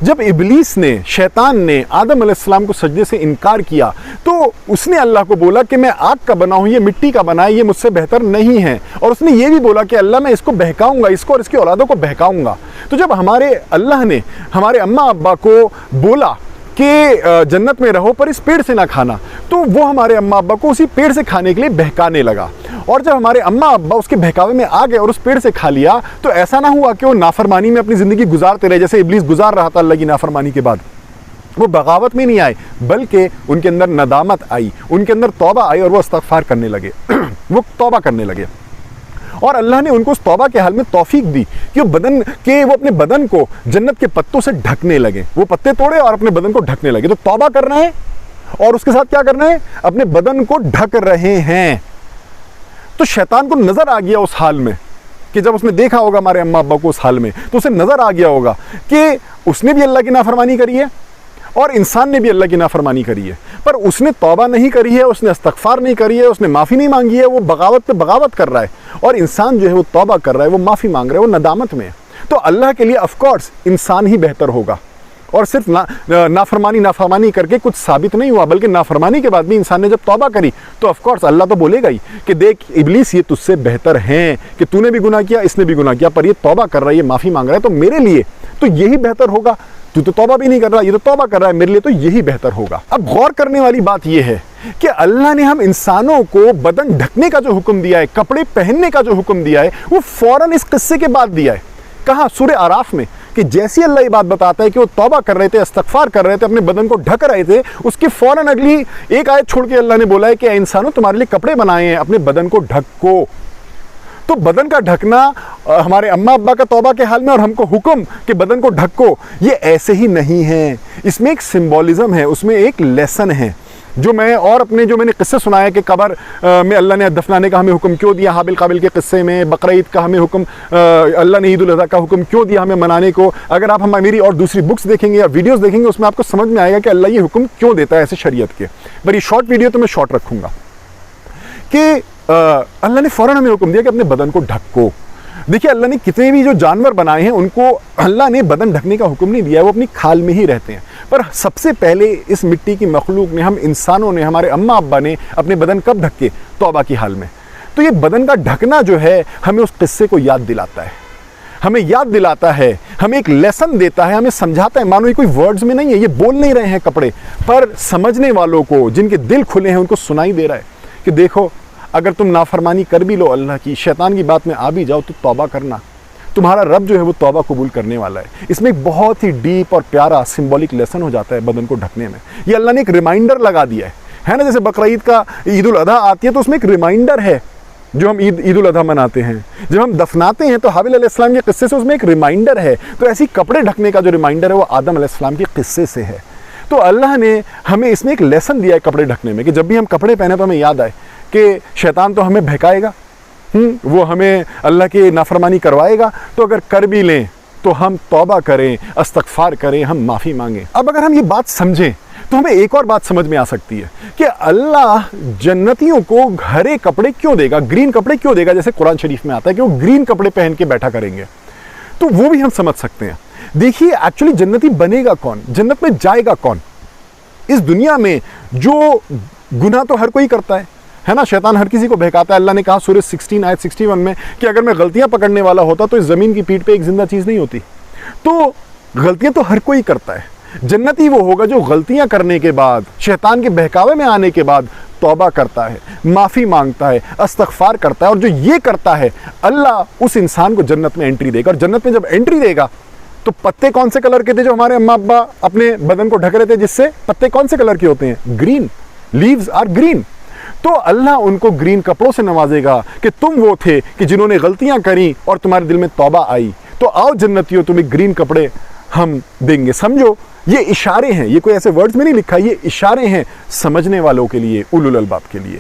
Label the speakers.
Speaker 1: جب ابلیس نے، شیطان نے آدم علیہ السلام کو سجدے سے انکار کیا تو اس نے اللہ کو بولا کہ میں آگ کا بنا ہوں، یہ مٹی کا بنا ہے، یہ مجھ سے بہتر نہیں ہے. اور اس نے یہ بھی بولا کہ اللہ میں اس کو بہکاؤں گا، اس کو اور اس کی اولادوں کو بہکاؤں گا. تو جب ہمارے اللہ نے ہمارے اماں ابا کو بولا کہ جنت میں رہو پر اس پیڑ سے نہ کھانا، تو وہ ہمارے اماں ابا کو اسی پیڑ سے کھانے کے لیے بہکانے لگا. اور جب ہمارے اماں ابا اس کے بہکاوے میں آ گئے اور اس پیڑ سے کھا لیا تو ایسا نہ ہوا کہ وہ نافرمانی میں اپنی زندگی گزارتے رہے جیسے ابلیس گزار رہا تھا اللہ کی نافرمانی کے بعد. وہ بغاوت میں نہیں آئے بلکہ ان کے اندر ندامت آئی، ان کے اندر توبہ آئی اور وہ استغفار کرنے لگے، وہ توبہ کرنے لگے. اور اللہ نے ان کو اس توبہ کے حال میں توفیق دی کہ وہ اپنے بدن کو جنت کے پتوں سے ڈھکنے لگے. وہ پتے توڑے اور اپنے بدن کو ڈھکنے لگے. تو توبہ کر رہے ہیں اور اس کے ساتھ کیا کرنا ہے؟ اپنے بدن کو ڈھک رہے ہیں. تو شیطان کو نظر آ گیا اس حال میں کہ جب اس نے دیکھا ہوگا ہمارے اماں ابا کو اس حال میں تو اسے نظر آ گیا ہوگا کہ اس نے بھی اللہ کی نافرمانی کری ہے اور انسان نے بھی اللہ کی نافرمانی کری ہے، پر اس نے توبہ نہیں کری ہے، اس نے استغفار نہیں کری ہے، اس نے معافی نہیں مانگی ہے. وہ بغاوت پہ بغاوت کر رہا ہے اور انسان جو ہے وہ توبہ کر رہا ہے، وہ معافی مانگ رہا ہے، وہ ندامت میں ہے. تو اللہ کے لیے آف کورس انسان ہی بہتر ہوگا. اور صرف نافرمانی کر کے کچھ ثابت نہیں ہوا بلکہ نافرمانی کے بعد بھی انسان نے جب توبہ کری تو آف کورس اللہ تو بولے گا ہی کہ دیکھ ابلیس یہ تجھ سے بہتر ہیں کہ تو نے بھی گناہ کیا، اس نے بھی گناہ کیا، پر یہ توبہ کر رہا ہے، یہ معافی مانگ رہا ہے، تو میرے لیے تو یہی بہتر ہوگا. تو توبہ بھی نہیں کر رہا، یہ تو توبہ کر رہا ہے، میرے لیے تو یہی بہتر ہوگا. اب غور کرنے والی بات یہ ہے کہ اللہ نے ہم انسانوں کو بدن ڈھکنے کا جو حکم دیا ہے، کپڑے پہننے کا جو حکم دیا ہے، وہ فوراً اس قصے کے بعد دیا ہے. کہاں؟ سورہ اعراف میں، کہ جیسی اللہ یہ بات بتاتا ہے کہ وہ توبہ کر رہے تھے، استغفار کر رہے تھے، اپنے بدن کو ڈھک رہے تھے، اس کی فوراً اگلی ایک آیت چھوڑ کے اللہ نے بولا ہے کہ اے انسانوں تمہارے لیے کپڑے بنائے ہیں، اپنے بدن کو ڈھکو. تو بدن کا ڈھکنا ہمارے اماں ابا کا توبہ کے حال میں اور ہم کو حکم کہ بدن کو ڈھکو، یہ ایسے ہی نہیں ہے. اس میں ایک سمبولزم ہے، اس میں ایک لیسن ہے جو میں نے قصے سنایا کہ قبر میں اللہ نے دفنانے کا ہمیں حکم کیوں دیا، حابل قابل کے قصے میں، بقرہ عید کا ہمیں حکم، اللہ نے عید الاضحیٰ کا حکم کیوں دیا ہمیں منانے کو. اگر آپ میری اور دوسری بکس دیکھیں گے یا ویڈیوز دیکھیں گے اس میں آپ کو سمجھ میں آئے گا کہ اللہ یہ حکم کیوں دیتا ہے ایسے شریعت کے. پر یہ شارٹ ویڈیو تو میں شارٹ رکھوں گا کہ اللہ نے فوراً ہمیں حکم دیا کہ اپنے بدن کو ڈھکو. دیکھیے اللہ نے کتنے بھی جو جانور بنائے ہیں ان کو اللہ نے بدن ڈھکنے کا حکم نہیں دیا ہے، وہ اپنی کھال میں ہی رہتے ہیں. پر سب سے پہلے اس مٹی کی مخلوق نے، ہم انسانوں نے، ہمارے اماں ابا نے اپنے بدن کب ڈھکے؟ توبہ کی حال میں. تو یہ بدن کا ڈھکنا جو ہے ہمیں اس قصے کو یاد دلاتا ہے، ہمیں ایک لیسن دیتا ہے، ہمیں سمجھاتا ہے. مانو یہ کوئی ورڈز میں نہیں ہے، یہ بول نہیں رہے ہیں کپڑے، پر سمجھنے والوں کو، جن کے دل کھلے ہیں، ان کو سنائی دے رہا ہے کہ دیکھو اگر تم نافرمانی کر بھی لو اللہ کی، شیطان کی بات میں آ بھی جاؤ تو توبہ کرنا، تمہارا رب جو ہے وہ توبہ قبول کرنے والا ہے. اس میں ایک بہت ہی ڈیپ اور پیارا سمبولک لیسن ہو جاتا ہے بدن کو ڈھکنے میں. یہ اللہ نے ایک ریمائنڈر لگا دیا ہے نا. جیسے بقرہ عید کا عید الاضحیٰ آتی ہے تو اس میں ایک ریمائنڈر ہے جو ہم عید الاضحیٰ مناتے ہیں. جب ہم دفناتے ہیں تو حابل علیہ السلام کے قصے سے اس میں ایک ریمائنڈر ہے. تو ایسی کپڑے ڈھکنے کا جو ریمائنڈر ہے وہ آدم علیہ السلام کے قصے سے ہے. تو اللہ نے ہمیں اس میں ایک لیسن دیا ہے کپڑے ڈھکنے میں کہ جب بھی ہم کپڑے پہنے تو ہمیں یاد آئے کہ شیطان تو ہمیں بہکائے گا، وہ ہمیں اللہ کی نافرمانی کروائے گا. تو اگر کر بھی لیں تو ہم توبہ کریں، استغفار کریں، ہم معافی مانگیں. اب اگر ہم یہ بات سمجھیں تو ہمیں ایک اور بات سمجھ میں آ سکتی ہے کہ اللہ جنتیوں کو ہرے کپڑے کیوں دے گا، گرین کپڑے کیوں دے گا. جیسے قرآن شریف میں آتا ہے کہ وہ گرین کپڑے پہن کے بیٹھا کریں گے، تو وہ بھی ہم سمجھ سکتے ہیں. دیکھیے ایکچولی جنتی بنے گا کون، جنت میں جائے گا کون؟ اس دنیا میں جو گناہ تو ہر کوئی کرتا ہے نا. شیطان ہر کسی کو بہکاتا ہے. اللہ نے کہا سورہ 16 آیت 61 میں کہ اگر میں غلطیاں پکڑنے والا ہوتا تو اس زمین کی پیٹھ پہ ایک زندہ چیز نہیں ہوتی. تو غلطیاں تو ہر کوئی کرتا ہے. جنتی وہ ہوگا جو غلطیاں کرنے کے بعد، شیطان کے بہکاوے میں آنے کے بعد توبہ کرتا ہے، معافی مانگتا ہے، استغفار کرتا ہے. اور جو یہ کرتا ہے اللہ اس انسان کو جنت میں انٹری دے گا. اور جنت میں جب انٹری دے گا تو پتے کون سے کلر کے تھے جو ہمارے اماں ابا اپنے بدن کو ڈھک رہے تھے، جس سے پتے کون سے کلر کے ہوتے ہیں؟ گرین. Leaves are green. تو اللہ ان کو گرین کپڑوں سے نوازے گا کہ تم وہ تھے کہ جنہوں نے غلطیاں کریں اور تمہارے دل میں توبہ آئی. تو آؤ جنتیوں، تمہیں گرین کپڑے ہم دیں گے. سمجھو یہ اشارے ہیں، یہ کوئی ایسے ورڈز میں نہیں لکھا، یہ اشارے ہیں سمجھنے والوں کے لیے، اولو الالباب کے لیے.